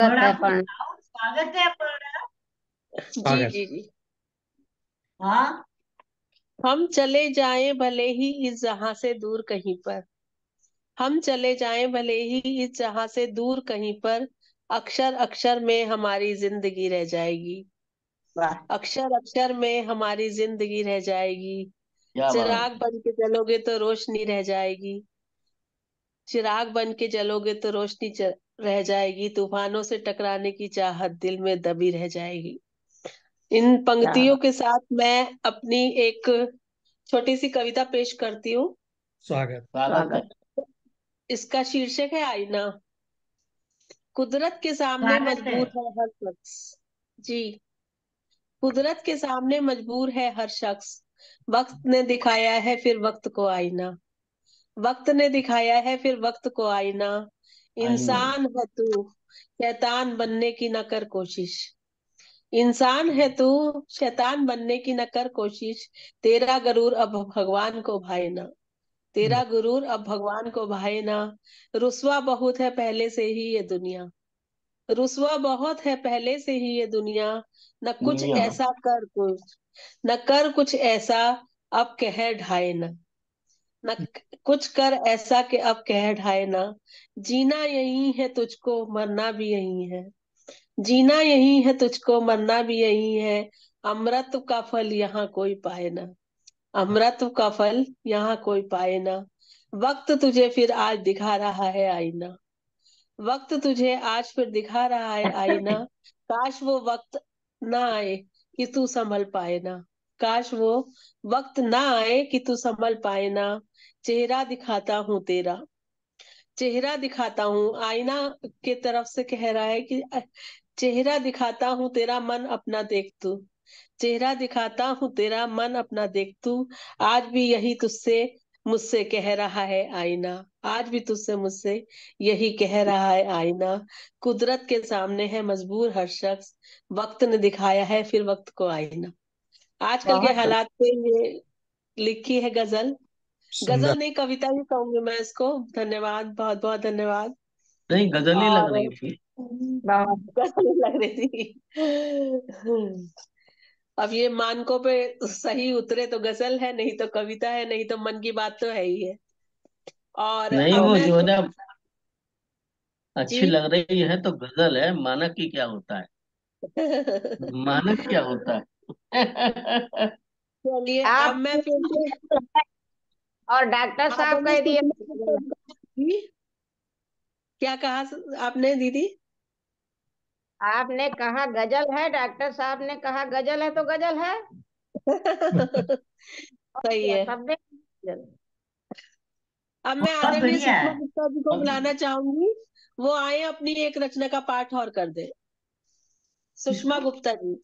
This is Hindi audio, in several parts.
स्वागत बड़ा है पर्ण। बताओ, स्वागत है बड़ा। जी स्वागत। जी जी। हाँ। हम चले जाएं भले ही इस जहां से दूर कहीं पर। हम चले जाएं भले ही इस जहां से दूर कहीं पर। अक्षर अक्षर में हमारी जिंदगी रह जाएगी। वाह। अक्षर अक्षर में हमारी जिंदगी रह जाएगी। क्या बात। चिराग बन के जलोगे तो रोशनी रह जाएगी। चिराग बन के जलोगे तो रह जाएगी। तूफानों से टकराने की चाहत दिल में दबी रह जाएगी। इन क्या पंक्तियों बात। के साथ मैं अपनी एक छोटी सी कविता पेश करती हूँ। स्वागत। स्वागत है। स्वागत। इसका शीर्षक है आईना। कुदरत के सामने स्वागत है। मजबूर है हर शख्स। जी। कुदरत के सामने मजबूर है हर शख्स। वक्त ने दिखाया है फिर वक्त को आईना। वक्त ने दिखाया है फिर वक्त को आईना। आईना। इंसान है तू, शैतान बनने की न कर कोशिश। इंसान है तू, शैतान बनने की न कर कोशिश। तेरा गरूर अब भगवान को भाए ना। तेरा गुरूर अब भगवान को भाए ना। रुस्वा बहुत है पहले से ही ये दुनिया। रुस्वा बहुत है पहले से ही ये दुनिया। न कुछ दुनिया। ऐसा कर कुछ, न कर कुछ ऐसा अब कह ढाए ना। न कुछ कर ऐसा कि अब कह ढाए ना। जीना यही है तुझको मरना भी यही है। जीना यही है तुझको मरना भी यही है। अमृत का फल यहाँ कोई पाए ना। अमृत का फल यहाँ कोई पाए ना। वक्त तुझे फिर आज दिखा रहा है आईना। वक्त तुझे आज फिर दिखा रहा है आईना। काश वो वक्त ना आए कि तू संभल पाए ना। काश वो वक्त ना आए कि तू संभल पाए ना। चेहरा दिखाता हूँ तेरा, चेहरा दिखाता हूँ आईना के तरफ से कह रहा है कि चेहरा दिखाता हूँ तेरा मन अपना देख तू। चेहरा दिखाता हूँ तेरा मन अपना देख तू। आज भी यही तुझसे मुझसे कह रहा है आईना। आज भी तुझसे मुझसे यही कह रहा है आईना। कुदरत के सामने है मजबूर हर शख्स। वक्त ने दिखाया है फिर वक्त को आईना। आजकल के बहुत बढ़िया। हालात पे ये लिखी है गजल। सुंदर। गजल नहीं, कविता ही कहूंगी मैं इसको। धन्यवाद, बहुत बहुत धन्यवाद। नहीं, गजल ही लग और रही थी। बहुत। गजल लग रही थी। अब ये मानकों पे सही उतरे तो गजल है, नहीं तो कविता है, नहीं तो मन की बात तो है ही है। और नहीं, अब वो मैं जो है ना, अच्छी जी। लग रही है तो गजल है। मानक की क्या होता है? मानक क्या होता है? चलिए अब आप मैं फिर से। और डॉक्टर हाँ साहब बोलिए, कह दिए। सुषमा गुप्ता जी। क्या कहा आपने दीदी? आपने कहा गजल है, डॉक्टर साहब ने कहा गजल है तो गजल है। और सही क्या है। सब ने गजल। अब मैं बहुत आदरणीय बढ़िया सुषमा है। गुप्ता जी को बहुत बुलाना बढ़िया। चाहूंगी। वो आए अपनी एक रचना का पाठ और कर दे। सुषमा किसको? गुप्ता जी।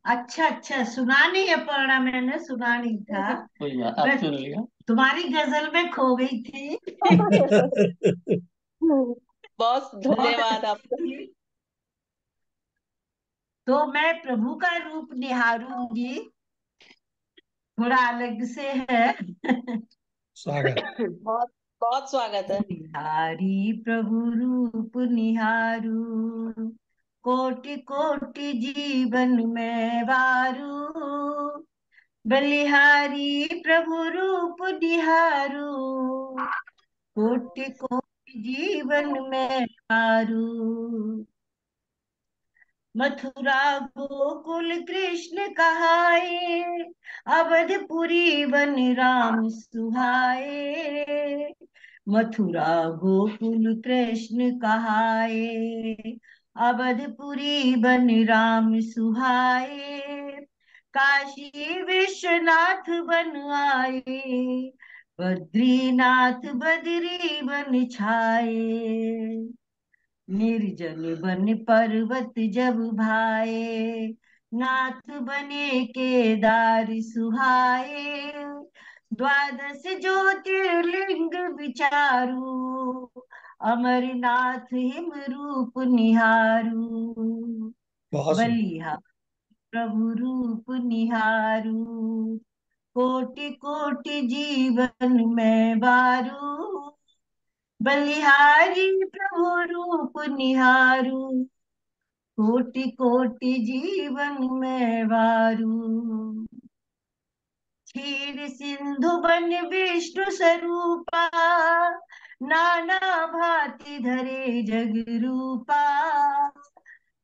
अच्छा अच्छा, सुना नहीं है पढ़ा, मैंने सुना नहीं था। कोई बात, आप मैं सुन लिया। तुम्हारी गजल में खो गई थी। बहुत बहुत धन्यवाद आपका। अच्छी थी। तो मैं प्रभु का रूप निहारूंगी। थोड़ा अलग से है। स्वागत। बहुत बहुत स्वागत है। निहारी प्रभु रूप निहारू, कोटि कोटि जीवन में वारू। बलिहारी प्रभु रूप निहारू, कोटि कोटि जीवन में वारू। मथुरा गोकुल कृष्ण कहाए, अवधपुरी वन राम सुहाए। मथुरा गोकुल कृष्ण कहाए, अवधपुरी वन राम सुहाए। काशी विश्वनाथ बन आए, बद्रीनाथ बद्री बन छाए। निर्जल बन पर्वत जब भाए, नाथ बने केदार सुहाए। द्वादश ज्योतिर्लिंग विचारू, अमरनाथ हिम रूप निहारू। बहुत सुंदर। बलिहा प्रभु रूप निहारू, कोटि कोटि जीवन में बारू। बलिहारी प्रभु रूप निहारू, कोटि कोटि जीवन में वारू। क्षीर सिंधु बन विष्णु स्वरूपा, नाना भांति धरे जग रूपा।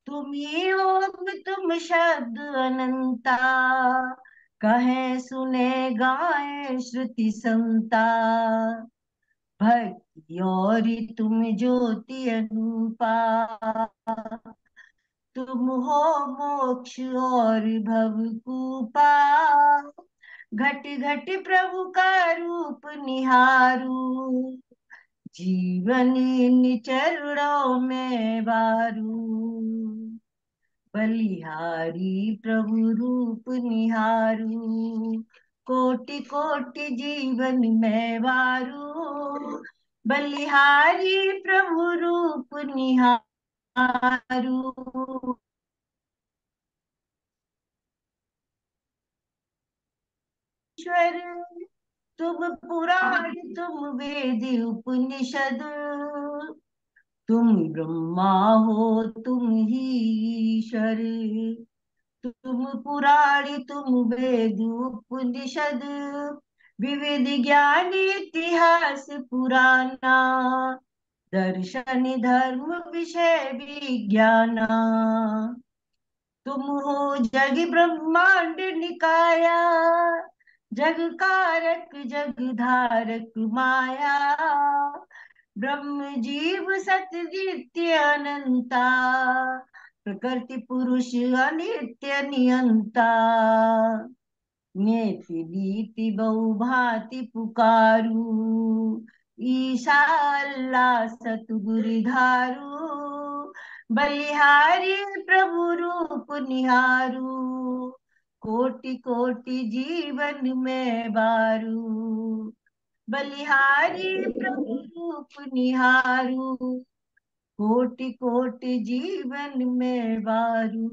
तुम ही ओम तुम शब्द अनंता, कहे सुने गाए श्रुति संता। भक्ति और तुम ज्योति अनूपा, तुम हो मोक्ष और भव कूपा। घट घट प्रभु का रूप निहारू, जीवन इन चरणों में बारू। बलिहारी प्रभु रूप निहारू, कोटि कोटि जीवन में वारू। बलिहारी प्रभु रूप निहारू। ईश्वर तुम पुराण तुम वेद उपनिषद, तुम ब्रह्मा हो तुम ही ईश्वर। तुम पुराण तुम वेद उपनिषद, विविध ज्ञान इतिहास पुराना। दर्शन धर्म विषय विज्ञाना, तुम हो जग ब्रह्मांड निकाया। जग कारक जग धारक माया, ब्रह्म जीव सत्य नित्य अनंता। प्रकृति पुरुष अनित्य नियंता, नेति नीति बहुभांति पुकारू। ईशा अल्लाह सतगुरु धारू, बलिहारी प्रभु रूप निहारू। कोटि कोटि जीवन में बारू, बलिहारी प्रभु रूप निहारू। कोटि कोटि जीवन में बारू,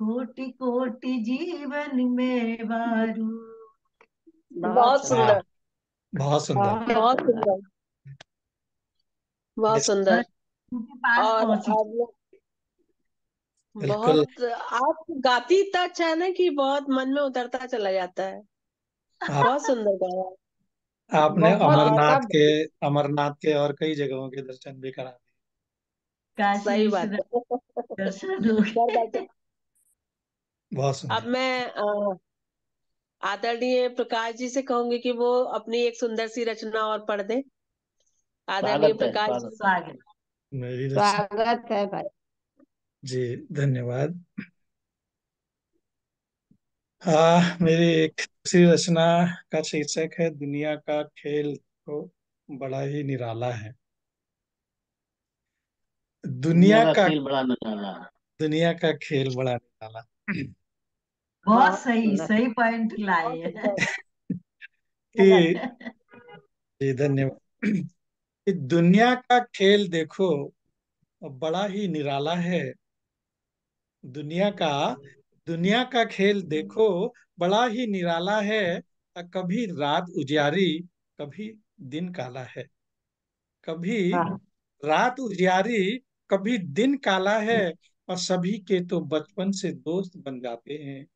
कोटि कोटि जीवन में बारू। बहुत सुंदर। सुंदर, बहुत सुंदर। बहुत सुंदर, बहुत सुंदर। बस उनके पास और पहुंची। अब बिल्कुल। बहुत आप गाती इतना अच्छा है ना कि बहुत मन में उतरता चला जाता है। आप, बहुत सुंदर गाया। आपने बहुत अमरनाथ के और कई जगहों के दर्शन भी करा दिए। काशी सही बात विश्वनाथ है। दर्शन हो कर गए। बैठे। बहुत अब सुंदर। मैं आदरणीय प्रकाश जी से कहूंगी कि वो अपनी एक सुंदर सी रचना और पढ़ दे। आदरणीय स्वागत है, प्रकाश स्वागत। जी, स्वागत। मेरी रचना। स्वागत है भाई। जी, धन्यवाद। मेरी एक दूसरी रचना का शीर्षक है दुनिया का खेल तो बड़ा ही निराला है। दुनिया दुनिया का का खेल बड़ा निराला है। दुनिया का खेल बड़ा निराला। बहुत बहुत सही सुंदर, सही पॉइंट बहुत लाए हैं। सुंदर। कि जी, धन्यवाद। कि दुनिया का खेल देखो बड़ा ही निराला है। दुनिया का दुनिया का खेल देखो बड़ा ही निराला है। कभी रात उजियारी, कभी दिन काला है। कभी हाँ, रात उजियारी, कभी दिन काला है। और सभी के तो बचपन से दोस्त बन जाते हैं।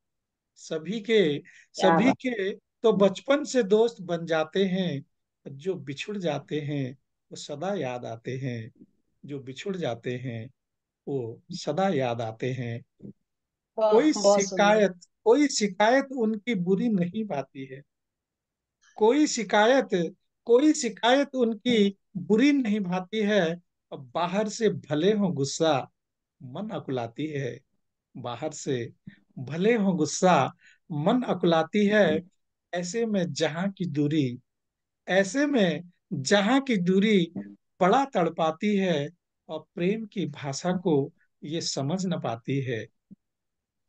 सभी के क्या सभी बात। के तो बचपन से दोस्त बन जाते हैं। जो बिछुड़ जाते हैं वो सदा याद आते हैं। जो बिछुड़ जाते हैं वो सदा याद आते हैं। कोई बहुत सुंदर। शिकायत कोई शिकायत उनकी बुरी नहीं पाती है। कोई शिकायत कोई शिकायत उनकी बुरी नहीं भाती है। अब बाहर से भले हो गुस्सा, मन अकुलाती है। बाहर से भले हो गुस्सा, मन अकुलाती है। ऐसे में जहां की दूरी ऐसे में जहां की दूरी बड़ा तड़पाती है। और प्रेम की भाषा को ये समझ न पाती है।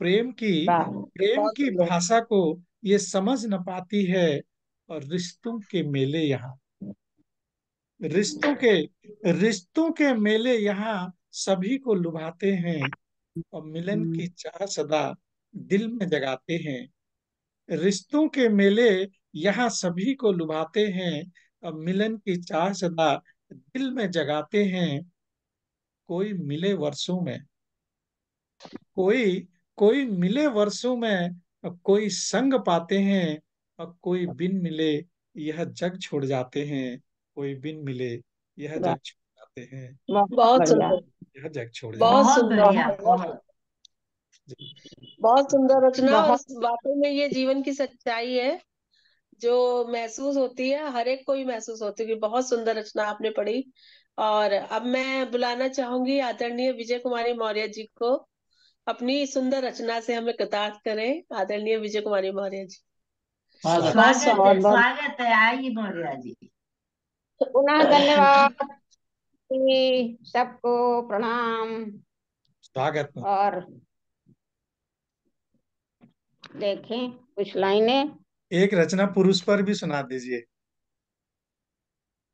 प्रेम की वाह, प्रेम बहुत की सुंदर। भाषा को ये समझ न पाती है। और रिश्तों के रिश्तों के मेले यहाँ सभी को लुभाते हैं। और मिलन की चाह सदा दिल में जगाते हैं। रिश्तों के मेले यहाँ सभी को लुभाते हैं। और मिलन की चाह सदा दिल में जगाते हैं, कोई मिले वर्षों में, कोई कोई मिले वर्षों में, कोई संग पाते हैं, और कोई बिन मिले यह जग छोड़ जाते हैं, कोई बिन मिले यह वाह, जग छोड़ जाते हैं, बहुत बहुत बढ़िया। सुंदर, यह जग छोड़ बहुत जाते बहुत सुंदर, बढ़िया, बहुत। बहुत सुंदर रचना। और बहुत वाकई में ये जीवन की सच्चाई है जो महसूस होती है, हर एक को ही महसूस होती है कि बहुत सुंदर रचना आपने पढ़ी। और अब मैं बुलाना चाहूंगी आदरणीय विजय कुमारी मौर्य जी को, अपनी सुंदर रचना से हमें कृतार्थ करें। आदरणीय विजय कुमारी मौर्य जी, स्वागत। बहुत स्वागत स्वागत। है, बहुत बहुत स्वागत है, आइए मौर्य जी। पुनः धन्यवाद जी, सबको प्रणाम। स्वागत में। और देखें कुछ लाइनें। एक रचना पुरुष पर भी सुना दीजिए।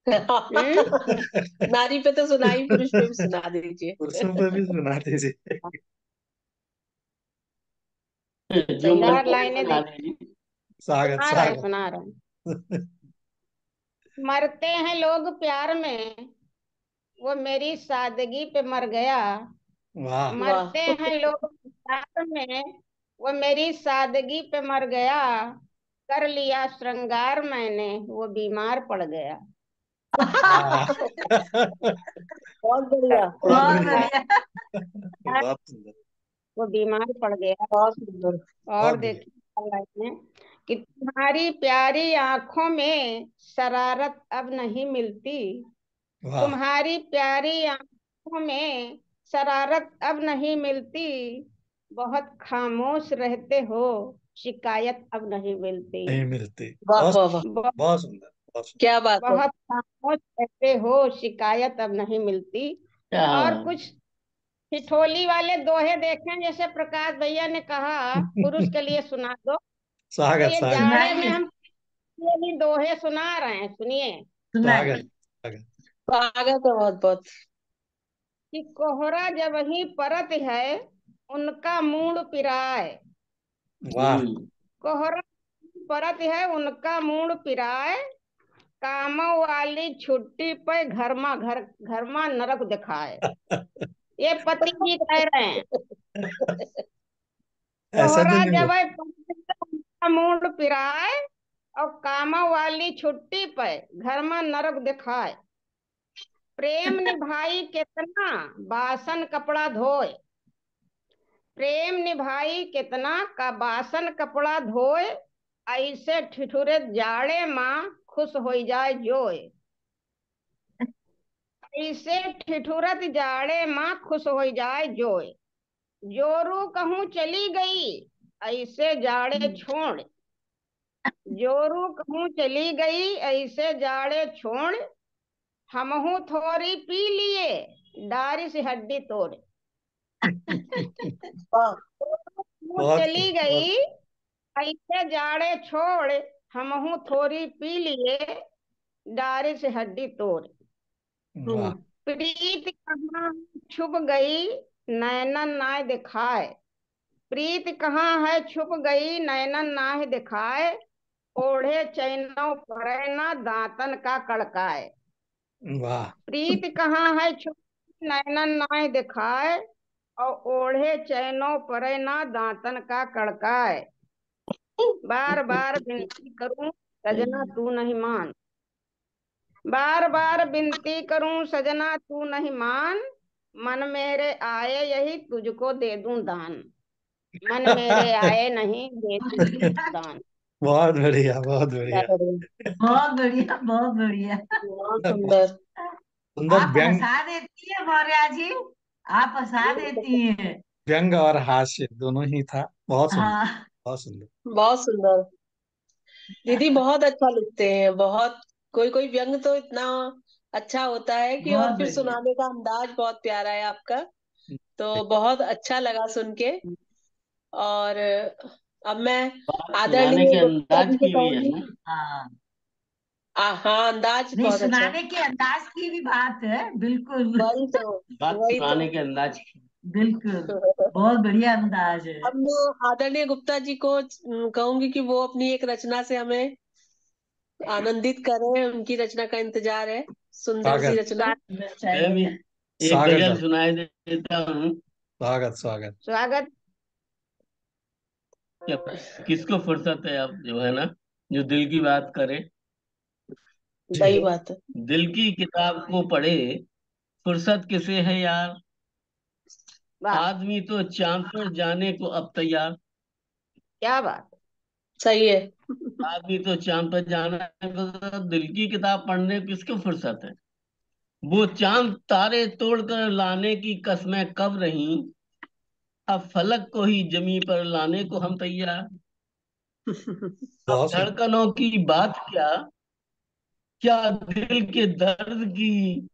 नारी पे तो सुनाई, पुरुष पे भी सुना दीजिए। पुरुषों पर भी सुना दीजिए। जो मन 4 करे लाइनें सुना देख, दीजिए। स्वागत स्वागत। सुना रहे हैं। मरते हैं लोग प्यार में, वो मेरी सादगी पे मर गया। वाह वाह, मरते हैं लोग प्यार में, वो मेरी सादगी पे मर गया। कर लिया श्रृंगार मैंने, वो बीमार पड़ गया। वाह। बहुत बढ़िया, बहुत बहुत बढ़िया। बढ़िया। बहुत सुंदर। वो बीमार पड़ गया। बहुत सुंदर। और बहुत बढ़िया। देखिए लाइन कि तुम्हारी प्यारी आंखों में शरारत अब नहीं मिलती। वाह तुम्हारी प्यारी आंखों में शरारत अब नहीं मिलती। बहुत खामोश रहते हो, शिकायत अब नहीं मिलती। नहीं मिलती। वाह बहुत वाह वाह, बहुत बहुत सुंदर, बहुत सुंदर। क्या बात है। बहुत खामोश रहते हो, शिकायत अब नहीं मिलती। क्या और बात। कुछ ठिठोली वाले दोहे देखें, जैसे प्रकाश भैया ने कहा पुरुष के लिए सुना दो। तो स्वागत ये स्वागत जाड़े में सुनाइए, हम ये भी दोहे सुना रहे हैं, सुनिए। स्वागत सुनाइए। स्वागत। स्वागत है बहुत बहुत। कि कोहरा जब ही परत है, उनका मूड पिराए। वाह कोहरा परत है, उनका मूड पिराए। कामों वाली छुट्टी पे घरमा नरक दिखाए। ये पति जी कह रहे हैं। ऐसा तो कोहरा नहीं जब हो। है उनका मूड पिराए, और कामों वाली छुट्टी पे घर में नरक दिखाए। प्रेम निभाई कितना, बासन कपड़ा धोए। प्रेम निभाई कितना का बासन कपड़ा धोए। ऐसे ठिठुरे जाड़े माँ खुश हो जाए जोए। ऐसे ठिठुरत जाड़े माँ खुश हो जाए जोए। जोरू कहूँ चली गई, ऐसे जाड़े छोड़। जोरू कहूँ चली गई, ऐसे जाड़े छोड़। हमहू थोड़ी पी लिए, डारी से हड्डी तोड़। वाह, कहूँ बहुत चली बहुत। गई, ऐसे जाड़े छोड़। हमहू थोड़ी पी लिए, डारी से हड्डी तोड़। वाह प्रीत कहाँ छुप गई, नैनन नाय दिखाए। प्रीत कहाँ है छुप गई, नैनन नाय दिखाए। ओढ़े चैनों परे ना दांतन का कड़काए। वाह। प्रीत कहाँ है छुप नैनन नाय दिखाए। और ओढ़े चैनों परे ना दांतन का कड़काए। बार बार विनती करूं, सजना तू नहीं मान। बार बार विनती करूं, सजना तू नहीं मान। मन मेरे आए यही तुझको दे दूं दान। मन मेरे आए नहीं, दे दूं दान। बहुत बढ़िया, बहुत क्या बढ़िया। बढ़िया, बहुत बढ़िया, बहुत बढ़िया। बहुत बहुत सुंदर। सुंदर। आप व्यंग, हंसा देती है मौर्य जी, आप हंसा देती हैं। व्यंग और हास्य दोनों ही था। बहुत सुंदर, हाँ। बहुत सुंदर। बहुत सुंदर। दीदी बहुत अच्छा लिखते हैं, बहुत। कोई कोई व्यंग तो इतना अच्छा होता है कि, और बहुत फिर बढ़िया। सुनाने का अंदाज बहुत प्यारा है आपका। तो बहुत अच्छा लगा सुन के। और अब मैं बात सुनाने आदरणीय के गुप्ता अंदाज जी को की भी है कहूंगी। ना। हाँ, हाँ, अंदाज नहीं, बहुत अच्छा है। सुनाने के अंदाज की भी बात है, बिल्कुल। वही तो, बात वही तो। सुनाने के अंदाज की। बिल्कुल, बहुत बढ़िया अंदाज है। अब मैं आदरणीय गुप्ता जी को कहूंगी कि वो अपनी एक रचना से हमें आनंदित करें, उनकी रचना का इंतजार है। सुंदर सी स्वागत रचना। मैं भी एक स्वागत गजल बाबू, सुनाई देता हूँ स्वागत स्वागत। स्वागत। कि किसको फुर्सत है अब जो है ना, जो दिल की बात करे। जी सही बात है। दिल की किताब को पढ़े, फुर्सत किसे है यार। वाह, आदमी तो चांद पर जाने को अब तैयार। क्या बात। सही है। आदमी तो चांद पर जाने को, तो दिल की किताब पढ़ने को किसको फुर्सत है। वो चांद तारे तोड़कर लाने की कस्में कब रही। अब फलक को ही जमी पर लाने को हम तैयार। अब बहुत सुंदर। धड़कनों की बात क्या, क्या दिल के दर्द की।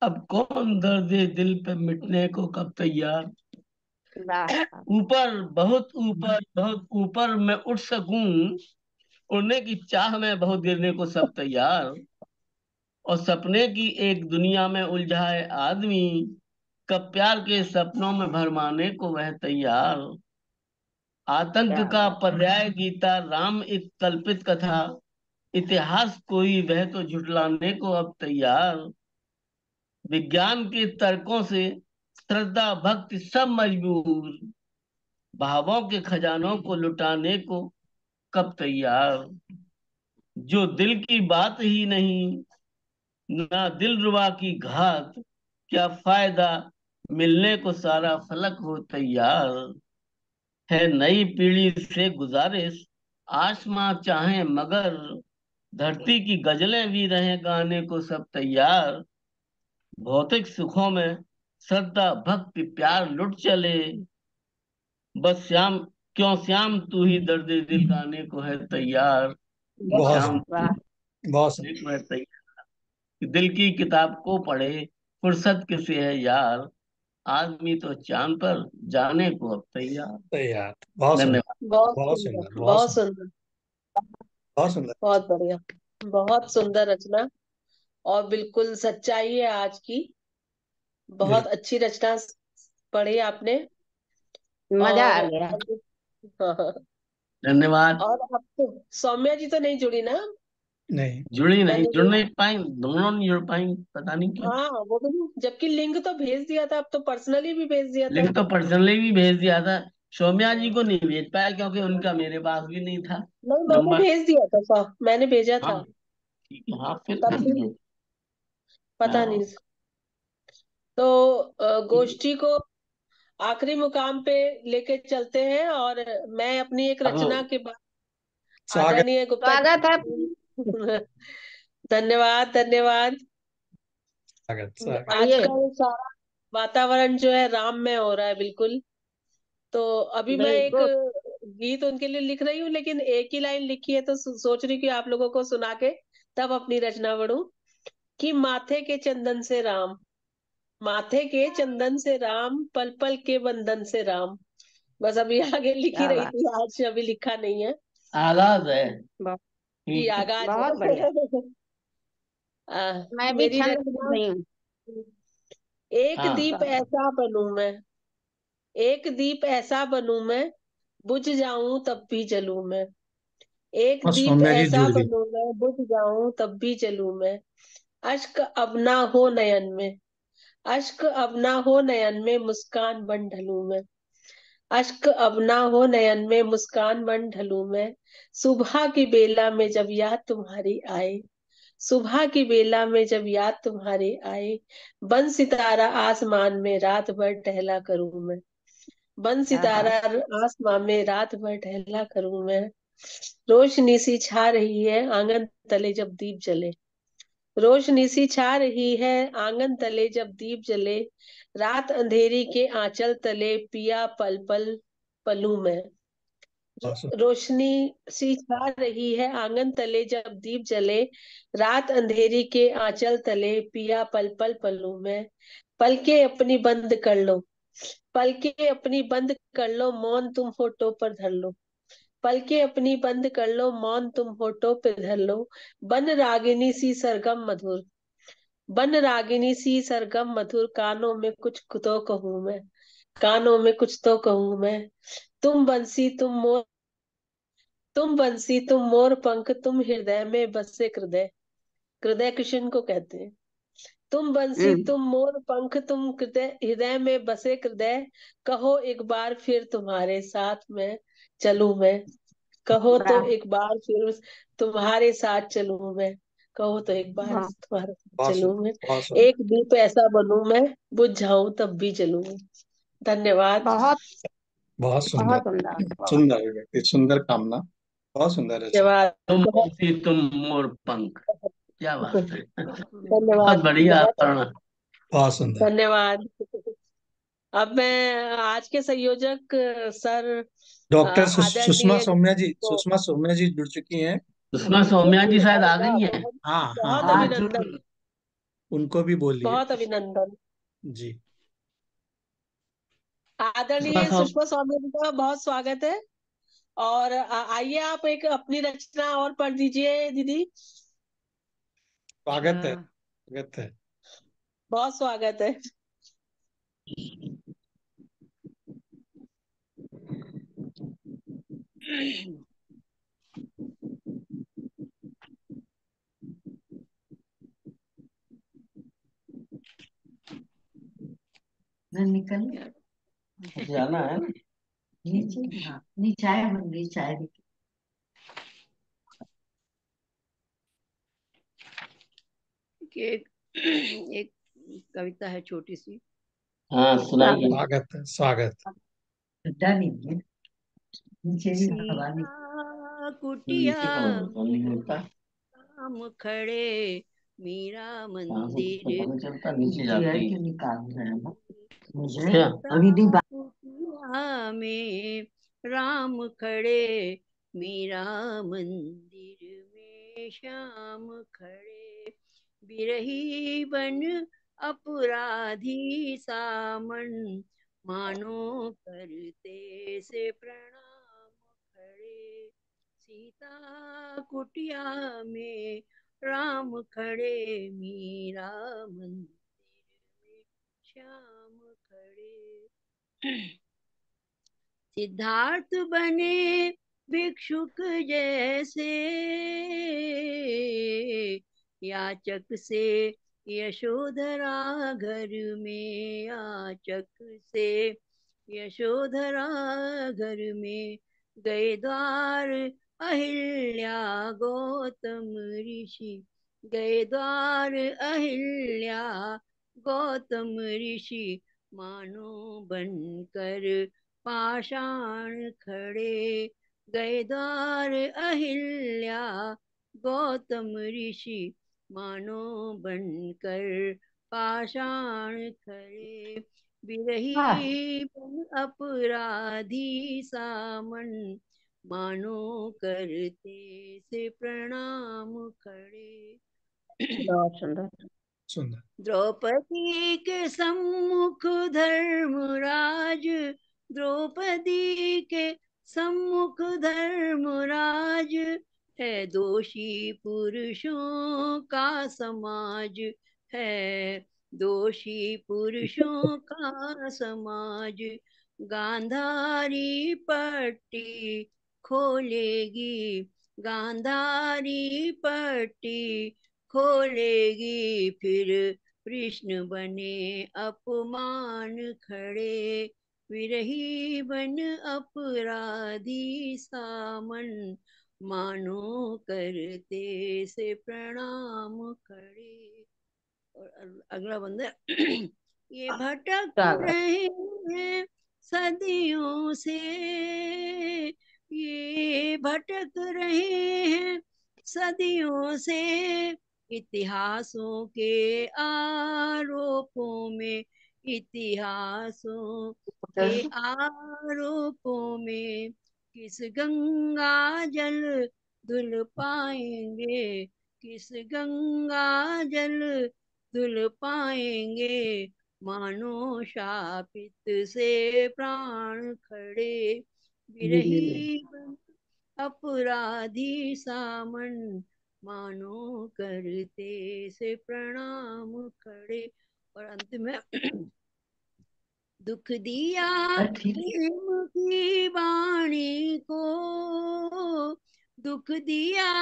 अब कौन दर्द दिल पे मिटने को कब तैयार। वाह, ऊपर, बहुत ऊपर, बहुत ऊपर मैं उठ सकूं, उड़ने की चाह में बहुत गिरने को सब तैयार। और सपने की एक दुनिया में उलझा है आदमी, कब प्यार के सपनों में भरमाने को वह तैयार। आतंक क्या का बात। पर्याय गीता राम एक कल्पित कथा, इतिहास कोई वह तो झुठलाने को अब तैयार। विज्ञान के तर्कों से श्रद्धा भक्ति सब मजबूर, भावों के खजानों को लुटाने को कब तैयार। जो दिल की बात ही नहीं, ना दिल रुबा की घात, क्या फायदा मिलने को सारा फलक हो तैयार। है नई पीढ़ी से गुजारिश, आसमां चाहे मगर, धरती की गजलें भी रहे गाने को सब तैयार। भौतिक सुखों में श्रद्धा भक्ति प्यार लुट चले, बस श्याम, क्यों श्याम तू ही दर्द दिल गाने को है तैयार। बहुत श्याम सुंदर। वाह, बहुत सुंदर। तू है तैयार। दिल की किताब को पढ़े, फुर्सत किसे है यार। आदमी तो चांद पर जाने को अब तैयार। तैयार। बहुत सुंदर। धन्यवाद। बहुत बहुत सुंदर। सुंदर, बहुत बहुत सुंदर। सुंदर। बहुत सुंदर। बहुत बढ़िया। बहुत सुंदर रचना। और बिल्कुल सच्चाई है आज की। बहुत बिल्कुल। अच्छी रचना पढ़ी आपने। मजा आ और गया। हाँ, धन्यवाद। और अब तो सौम्या जी तो नहीं जुड़ी ना। नहीं। जुड़ी नहीं, मैंने जुड़ जो, नहीं पाई, दोनों नहीं जुड़ पाई, पता नहीं क्यों। हाँ वो भी, जबकि लिंक तो भेज दिया था, अब तो पर्सनली भी भेज दिया था। लिंक तो पर्सनली भी भेज दिया था। सौम्या जी हाँ। को नहीं भेज पाया क्योंकि उनका मेरे पास भी नहीं था नहीं, मैंने नंबर। भेज दिया था, मैंने भेजा हाँ, था। ठीक है, हाँ फिर तब ठीक भी है। पता हाँ, नहीं। तो गोष्ठी को आखिरी मुकाम पे लेके चलते हैं, और मैं अपनी एक रचना अब के बाद स्वागत। आदरणीय गुप्ता स्वागत है। जी। धन्यवाद, धन्यवाद। स्वागत स्वागत। पढ़िए। आजकल सारा वातावरण जो है राम में हो रहा है, बिल्कुल। तो अभी मैं एक बिल्कुल। गीत उनके लिए लिख रही हूँ, लेकिन एक ही लाइन लिखी है, तो सोच रही हूँ कि आप लोगों को सुना के तब अपनी रचना बढ़ूं। कि माथे के चंदन से राम, माथे के चंदन से राम, पल पल के बंधन से राम। बस अभी आगे लिखी क्या रही बात। थी, आज अभी लिखा नहीं है। आगाज है। बहुत, ये ठीक है। आगाज बहुत बढ़िया। है। मैं भी मेरी छंद सीख रचना। रही हूँ। एक हाँ, दीप ऐसा बनूं मैं, एक दीप ऐसा बनूं मैं, बुझ जाऊं तब भी जलूं मैं। एक और दीप सौम्या जी ऐसा जुड़ गई। बनूं मैं, बुझ जाऊं तब भी जलूं मैं। अश्क अब ना हो नयन में, अश्क अब ना हो नयन में, मुस्कान बन ढलूं मैं। अश्क अब ना हो नयन में, मुस्कान बन ढलूं मैं। सुबह की बेला में जब याद तुम्हारी आए, सुबह की बेला में जब याद तुम्हारी आए, बन सितारा आसमान में रात भर टहला करूं मैं। बन क्या बात। सितारा आसमान में रात भर टहला करूं मैं। रोशनी सी छा रही है आंगन तले जब दीप जले, रोशनी सी छा रही है आंगन तले जब दीप जले। रात अंधेरी के आंचल तले पिया पल पल पलूं मैं। बहुत सुंदर। रोशनी सी छा रही है आंगन तले जब दीप जले, रात अंधेरी के आंचल तले पिया पल पल पलूं मैं। पलके अपनी बंद कर लो, पलके अपनी बंद कर लो, मौन तुम होठों पर धर लो। पलके अपनी बंद कर लो, मौन तुम होठों पे धर लो। बन रागिनी सी सरगम मधुर, बन रागिनी सी सरगम मधुर, कानों में कुछ तो कहूँ मैं, कानों में कुछ तो कहूँ मैं। तुम बंसी तुम मोर, तुम बंसी तुम मोर पंख, तुम हृदय में बसे हृदय, हृदय कृष्ण को कहते हैं। तुम बंसी तुम मोर पंख तुम हृदय हृदय में बसे हृदय, कहो एक बार फिर तुम्हारे साथ में चलूं मैं। कहो तो वाह एक बार फिर तुम्हारे साथ चलूं मैं। कहो तो एक बार वाह, तुम्हारे साथ बहुत चलूं सुंदर मैं। बहुत सुंदर एक दीप ऐसा बनूं मैं, बुझ जाऊं तब भी जलूं मैं। धन्यवाद। बहुत बहुत बहुत सुंदर। सुंदर, बहुत सुंदर अभिव्यक्ति, सुंदर कामना, बहुत सुंदर रचना। धन्यवाद। तुम बहुत बंसी तुम मोर पंख, क्या बात है। बहुत धन्यवाद। बढ़िया बहुत अपर्णा। बहुत सुंदर। धन्यवाद। अब मैं आज के संयोजक सर डॉक्टर आदरणीय को सुषमा सौम्या जी जुड़ चुकी हैं। सुषमा सौम्या जी शायद आ गई हैं। बहुत हाँ हाँ बहुत हाँ, हाँ जुड़ अभिनंदन। गई। उनको भी बोलिए। बहुत अभिनंदन। जी। सुषमा आदरणीय सौ सुषमा स्वामी जी का बहुत स्वागत है। और आइए आप एक अपनी रचना और पढ़ दीजिए दीदी। स्वागत है, स्वागत है। बहुत स्वागत है। निकल जाना है। नीचे। हाँ नहीं, चाय बन गई, चाय भी। एक एक कविता है छोटी सी। हाँ सुनाइए। स्वागत है, स्वागत। खड्डा नहीं है, नीचे भी हवा नहीं। सीता कुटिया नीचे का पता नहीं होता, राम खड़े, मीरा कहाँ से मंदिर पता नहीं चलता, नीचे चेयर जाती के है। निकाल रहे हैं ना मुझे। क्या अभी नहीं सीता कुटिया में राम खड़े, मीरा मंदिर में श्याम खड़े। बिरही बन अपराधी सामन, मानो करते से प्रणाम खड़े। सीता कुटिया में राम खड़े, मीरा मंदिर में श्याम खड़े। सिद्धार्थ बने भिक्षुक जैसे, याचक से यशोधरा घर में, याचक से यशोधरा घर में। गए द्वार अहिल्या गौतम ऋषि, गए द्वार अहिल्या गौतम ऋषि। मानो बनकर पाषाण खड़े, गए द्वार अहिल्या गौतम ऋषि। मानो बनकर पाषाण खड़े। वाह। बिरही बन अपराधी सामन, मानो करते से प्रणाम खड़े। बहुत सुंदर। सुंदर। द्रौपदी के सम्मुख धर्मराज, द्रौपदी के सम्मुख धर्मराज। है दोषी पुरुषों का समाज, है दोषी पुरुषों का समाज। गांधारी पट्टी खोलेगी, गांधारी पट्टी खोलेगी। फिर कृष्ण बने अपमान खड़े, विरही बन अपराधी सामन। मानो करते से प्रणाम खड़े। और अगला बंदा ये भटक रहे हैं सदियों से, ये भटक रहे हैं सदियों से। इतिहासों के आरोपों में, इतिहासों के आरोपों में। किस गंगा जल धुल पाएंगे, किस गंगा जल धुल पाएंगे। मानो शापित से प्राण खड़े, विरही बन अपराधी सामन। मानो करते से प्रणाम खड़े। और अंत में दुख दिया प्रेम की वाणी को, दुख दिया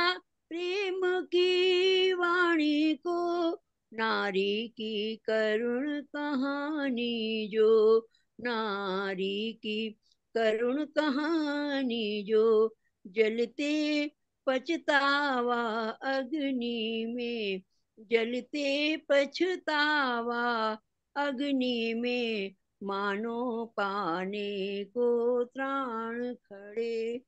प्रेम की वाणी को, नारी की करुण कहानी जो, नारी की करुण कहानी जो, जलते पछतावा अग्नि में, जलते पछतावा अग्नि में, मानो पाने को त्राण खड़े,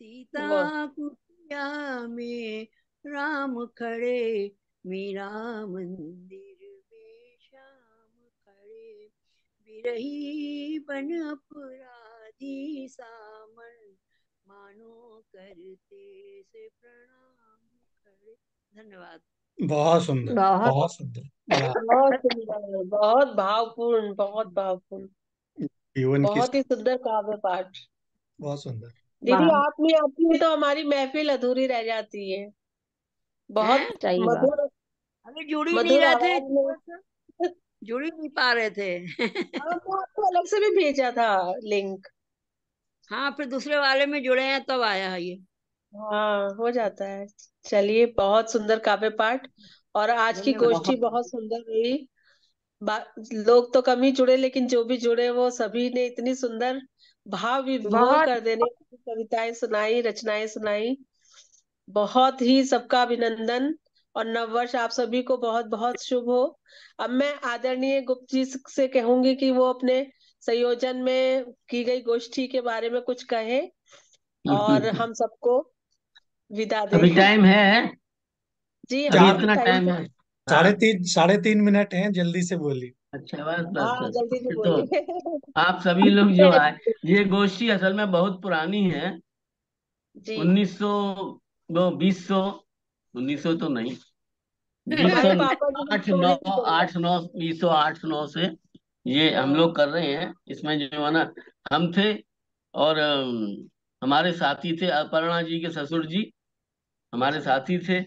सीता वाह, कुटिया में राम खड़े, मेरा मंदिर में श्याम खड़े, बिरही बन अपराधी सामन, मानो करते से प्रणाम खड़े। धन्यवाद। बहुत सुंदर, बहुत बहुत सुंदर। वाह। बहुत सुंदर, बहुत भावपूर्ण, बहुत भावपूर्ण, जीवन की बहुत ही सुंदर काव्य पाठ। बहुत सुंदर। दीदी वाह, आप नहीं आती है तो हमारी महफिल अधूरी रह जाती है। बहुत हैं? सही बात। मधुर, अभी जुड़ ही नहीं मधुर रहे थे आवाज इतनी में। देर से, जुड़ ही नहीं पा रहे थे। हाँ, मैं आपको अलग से भी भेजा था लिंक। हाँ, फिर दूसरे वाले में जुड़े हैं तब आया है ये। हाँ, हो जाता है। चलिए, बहुत सुंदर काव्य पाठ। और आज की धन्यवाद। गोष्ठी बहुत बहुत सुंदर रही। लोग तो कम ही जुड़े, लेकिन जो भी जुड़े वो सभी ने इतनी सुंदर भाव विभोर बहुत कर देने वाली कविताएं सुनाई, रचनाएं सुनाई। बहुत ही सबका अभिनंदन। और नववर्ष आप सभी को बहुत बहुत शुभ हो। अब मैं आदरणीय गुप्त जी से कहूंगी कि वो अपने संयोजन में की गई गोष्ठी के बारे में कुछ कहे और बिल्कुल। हम सबको विदा अभी दें। टाइम है, जी अभी हाँ, चार, अभी इतना टाइम टाइम तो। है। हाँ, साढ़े तीन मिनट हैं, जल्दी से बोलिए। अच्छा, बस बस हाँ, बस जल्दी से फिर तो बोलिए। आप सभी लोग जो आए, ये गोष्ठी असल में बहुत पुरानी है। जी, 1900, वो 2000, 1900 तो नहीं, बीस सौ हमारे पापा जी आठ मुझको नौ, वही बोले। 8 9, 2008 9 से ये हम हाँ, लोग कर रहे हैं। इसमें जो है ना, हम थे, और हमारे साथी थे अपर्णा जी के ससुर जी, हमारे अच्छा। साथी थे,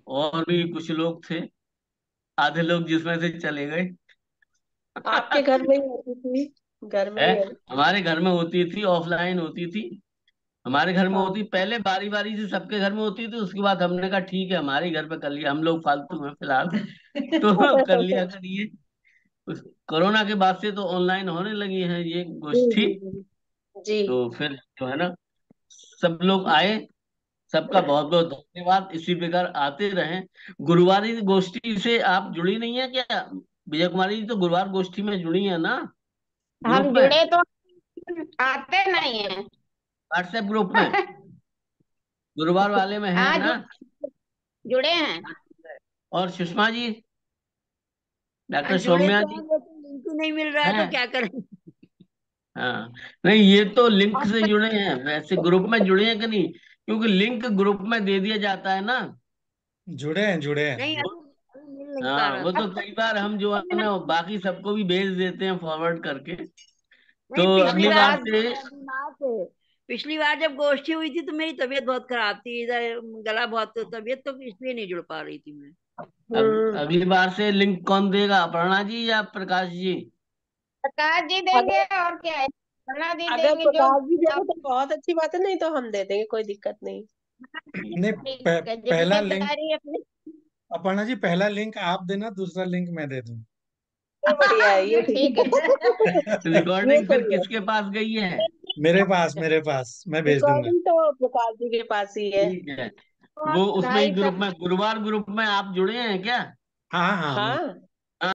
और भी कुछ लोग थे, आधे लोग जिसमें से चले गए। आपके घर में ही होती थी? घर में है, ही है। हमारे घर में होती थी, ऑफलाइन होती थी। हमारे घर में हाँ। होती, पहले बारी बारी से सबके घर में होती थी, उसके बाद हमने कहा ठीक है हमारे घर पे कर लिया, हम लोग फालतू में फिलहाल तो कर लिया करिए। कोरोना के बाद से तो ऑनलाइन होने लगी है ये जी गोष्ठी। जी जी जी। तो फिर जो है ना, सब लोग आए, सबका बहुत बहुत धन्यवाद। इसी प्रकार आते रहें। गुरुवारी गोष्ठी से आप जुड़ी नहीं है क्या? विजय कुमारी जी तो गुरुवार गोष्ठी में जुड़ी है ना, ग्रुप हम में, जुड़े तो आते नहीं है। व्हाट्सएप ग्रुप में, गुरुवार वाले में है हाँ, ना? जुड़े हैं। और सुषमा जी, हाँ, डॉक्टर जुड़े सौम्या तो जी हैं लेकिन लिंक ही नहीं मिल रहा है तो हैं। क्या करें। हाँ, नहीं ये तो लिंक से जुड़े हैं, वैसे ग्रुप में जुड़े हैं कि नहीं? क्योंकि लिंक ग्रुप में दे दिया जाता है ना। जुड़े हैं, जुड़े हैं। नहीं, अभी मिल नहीं पा हाँ, रहा वो था। तो कई बार हम जो है ना बाकी सबको भी भेज देते हैं फॉरवर्ड करके। तो नहीं, पिछली अगली बार बार से बीमार थे। पिछली बार जब गोष्ठी हुई थी तो मेरी तबीयत बहुत खराब थी, इधर गला बहुत, तबीयत तो इसलिए नहीं जुड़ पा रही थी मैं। हम्म। अगली बार से लिंक कौन देगा, अपर्णा जी या प्रकाश जी? प्रकाश जी अगर देंगे और क्या है, बना दी अगर देंगे जो प्रकाश जी देंगे आप। तो बहुत अच्छी बात है, नहीं तो हम दे देंगे, कोई दिक्कत नहीं। नहीं, ठीक है, पहला लिंक, जिम्मेदारी अपनी। अपर्णा जी पहला लिंक आप देना, दूसरा लिंक मैं दे दूं। ये बढ़िया है, ये ठीक ठीक है। है। ये रिकॉर्डिंग फिर सही है। किसके पास गई है? मेरे पास मैं भेज दूंगा। रिकॉर्डिंग तो प्रकाश जी के पास ही है। ठीक है, और वो उसमें ही बधाई ग्रुप सब। में, गुरुवार ग्रुप में आप जुड़े हैं क्या? हाँ हाँ, मैं हाँ,